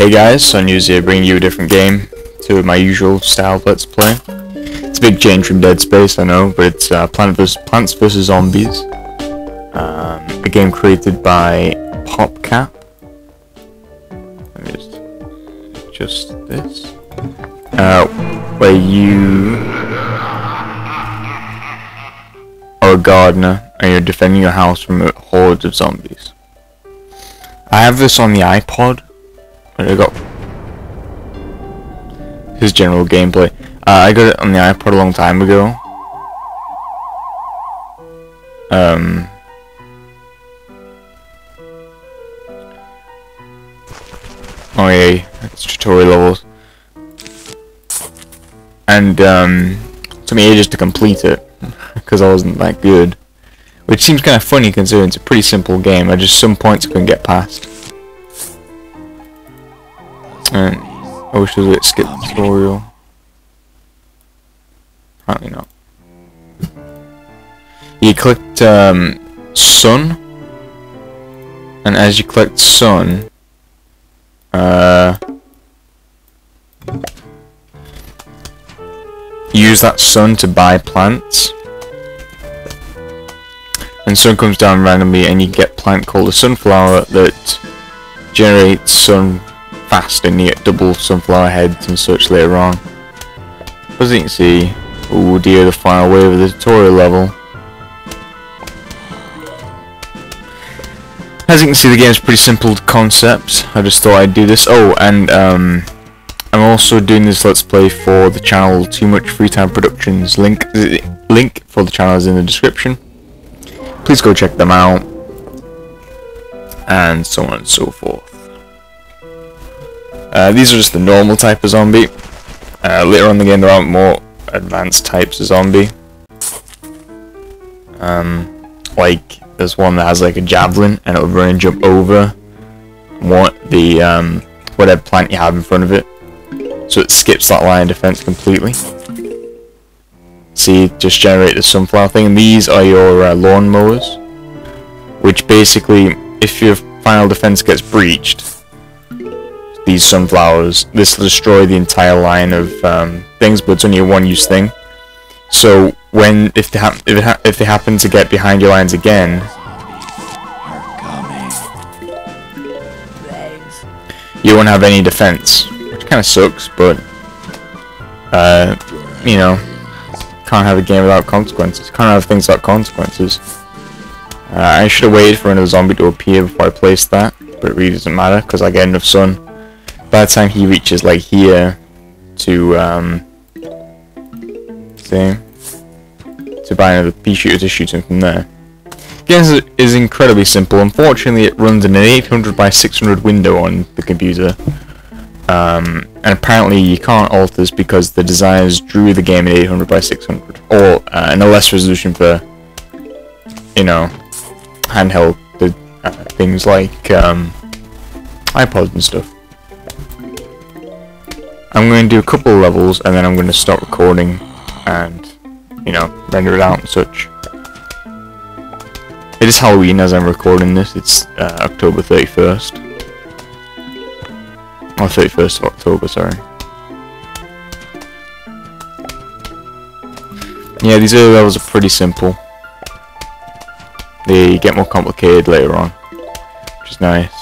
Hey guys, Sonya's here bringing you a different game to my usual style of Let's Play. It's a big change from Dead Space, I know, but it's Plants vs Zombies. A game created by PopCap. Let me just this. Where you are a gardener and you're defending your house from hordes of zombies. I have this on the iPod. I got his general gameplay. I got it on the iPod a long time ago. Oh yeah, it's tutorial levels. And it took me ages to complete it because I wasn't that good. Which seems kind of funny considering it's a pretty simple game. I just some points I couldn't get past. And I wish there was a skip tutorial. Apparently not. You clicked sun, and as you clicked sun, use that sun to buy plants. And sun comes down randomly, and you get a plant called a sunflower that generates sun fast, and you get double sunflower heads and such later on. As you can see, oh dear, the final wave of the tutorial level. As you can see, the game's pretty simple concept. I just thought I'd do this. Oh, and I'm also doing this Let's Play for the channel Too Much Free Time Productions. Link for the channel is in the description. Please go check them out, and so on and so forth. These are just the normal type of zombie. Later on in the game there are more advanced types of zombie. Like there's one that has like a javelin and it'll run and jump over whatever plant you have in front of it, so it skips that line of defense completely. See, just generate the sunflower thing. And these are your lawn mowers, which basically, if your final defense gets breached, these sunflowers, this will destroy the entire line of things, but it's only a one-use thing. So when if they happen to get behind your lines again, you won't have any defense, which kind of sucks. But you know, can't have a game without consequences. Can't have things without consequences. I should have waited for another zombie to appear before I placed that, but it really doesn't matter because I get enough sun. By the time he reaches like here to buy another pea shooter to shoot him from there. The game is incredibly simple. Unfortunately, it runs in an 800 by 600 window on the computer, and apparently you can't alter this because the designers drew the game in 800 by 600, or in a less resolution for, you know, handheld things like iPods and stuff. I'm going to do a couple of levels and then I'm going to start recording and, you know, render it out and such. It is Halloween as I'm recording this. It's October 31st. Or 31st of October, sorry. Yeah, these early levels are pretty simple. They get more complicated later on, which is nice.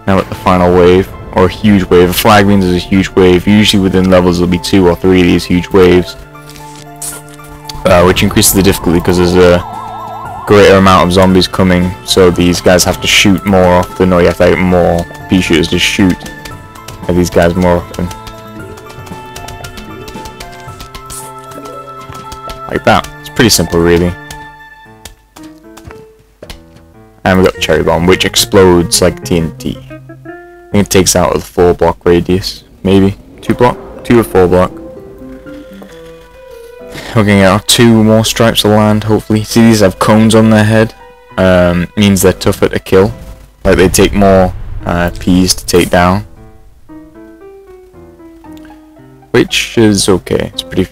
Now at the final wave, or a huge wave. A flag means there's a huge wave. Usually within levels there'll be 2 or 3 of these huge waves, which increases the difficulty because there's a greater amount of zombies coming, so these guys have to shoot more often, or you have to get more pea shooters to shoot at these guys more often. Like that. It's pretty simple really. And we've got the cherry bomb, which explodes like TNT. I think it takes out a 4-block radius, maybe 2 or 4 block. We're gonna get 2 more stripes of land, hopefully. See, these have cones on their head. Means they're tougher to kill. Like they take more peas to take down, which is okay. It's pretty.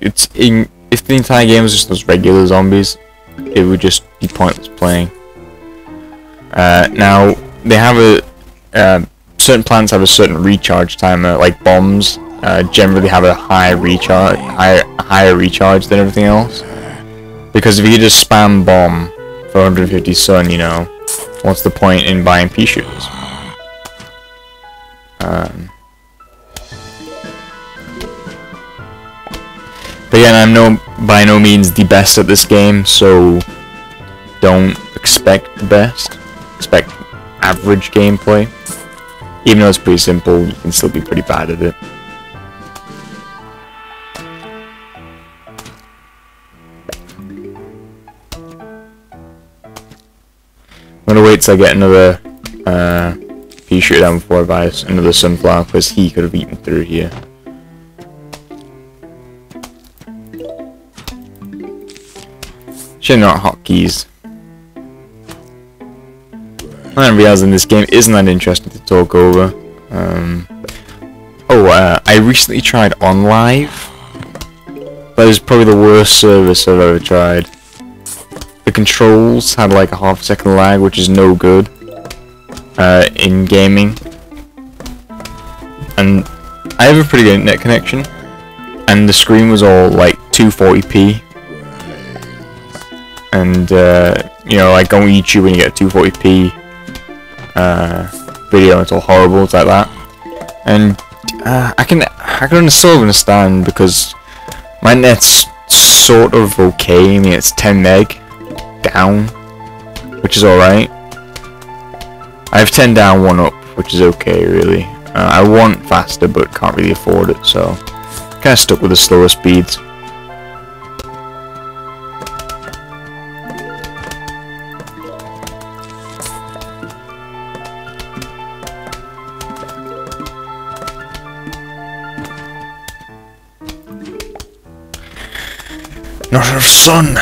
If the entire game was just those regular zombies, it would just be pointless playing. Now they have a certain plants have a certain recharge timer, like bombs generally have a higher recharge than everything else. Because if you just spam bomb for 150 sun, you know, what's the point in buying pea shooters? But again, I'm by no means the best at this game, so don't expect the best. Expect average gameplay. Even though it's pretty simple, you can still be pretty bad at it. I'm gonna wait till I get another pea shooter down before I buy another sunflower, because he could have eaten through here. Should not hotkeys. I didn't realize this game isn't that interesting to talk over. I recently tried OnLive. That is probably the worst service I've ever tried. The controls had like a half-second lag, which is no good in gaming. And I have a pretty good internet connection, and the screen was all like 240p. And you know, like on YouTube when you get a 240p video, it's all horrible, it's like that. And I can still understand, because my net's sort of okay. I mean, it's 10 meg down, which is alright. I have 10 down, 1 up, which is okay, really. I want faster, but can't really afford it, so kind of stuck with the slower speeds. Not enough sun.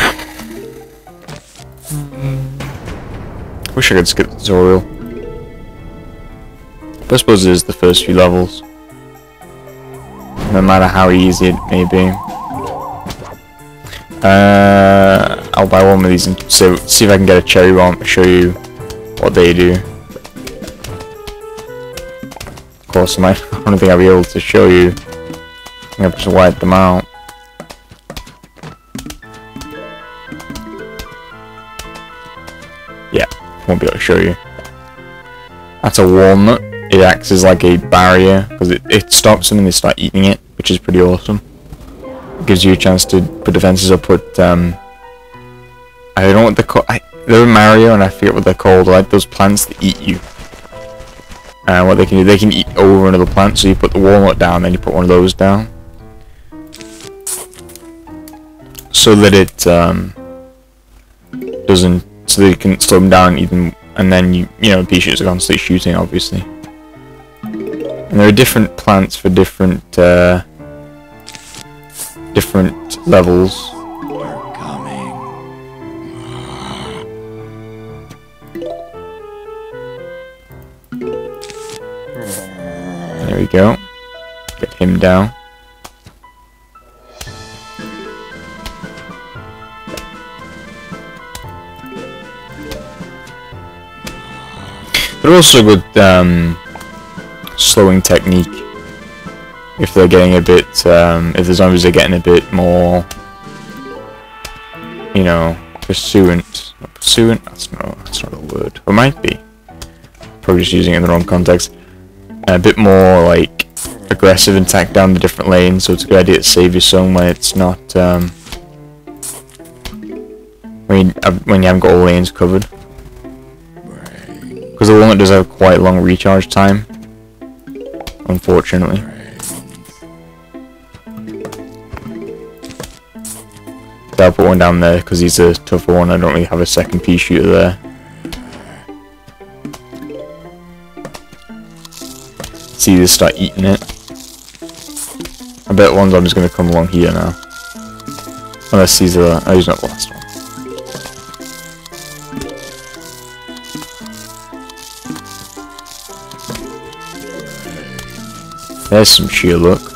Wish I could skip the tutorial. But I suppose it is the first few levels, no matter how easy it may be. I'll buy one of these and see if I can get a cherry bomb to show you what they do. Of course, I don't think I'll be able to show you. I'm gonna just wipe them out. Yeah, won't be able to show you. That's a walnut. It acts as like a barrier, because it stops them and they start eating it, which is pretty awesome. It gives you a chance to put defenses up, put, I don't know what they're called. They're Mario and I forget what they're called, like those plants that eat you. And what they can do, they can eat over another plant, so you put the walnut down, then you put one of those down. So that it, doesn't, so that you can slow them down even, and then you know, pea shooters are constantly shooting, obviously. And there are different plants for different different levels. We're coming. There we go. Get him down. But also good slowing technique. If they're getting a bit, if the zombies are getting a bit more, you know, pursuant. Not pursuant? That's not a word. Or might be. Probably just using it in the wrong context. A bit more like aggressive and tack down the different lanes. So it's a good idea to save your zone when it's not, when you haven't got all lanes covered. Because the walnut does have quite long recharge time, unfortunately. So I'll put one down there because he's a tougher one. I don't really have a second pea shooter there. See, they start eating it. I bet one zombie's going to come along here now. Unless he's he's not the last one. There's some sheer luck.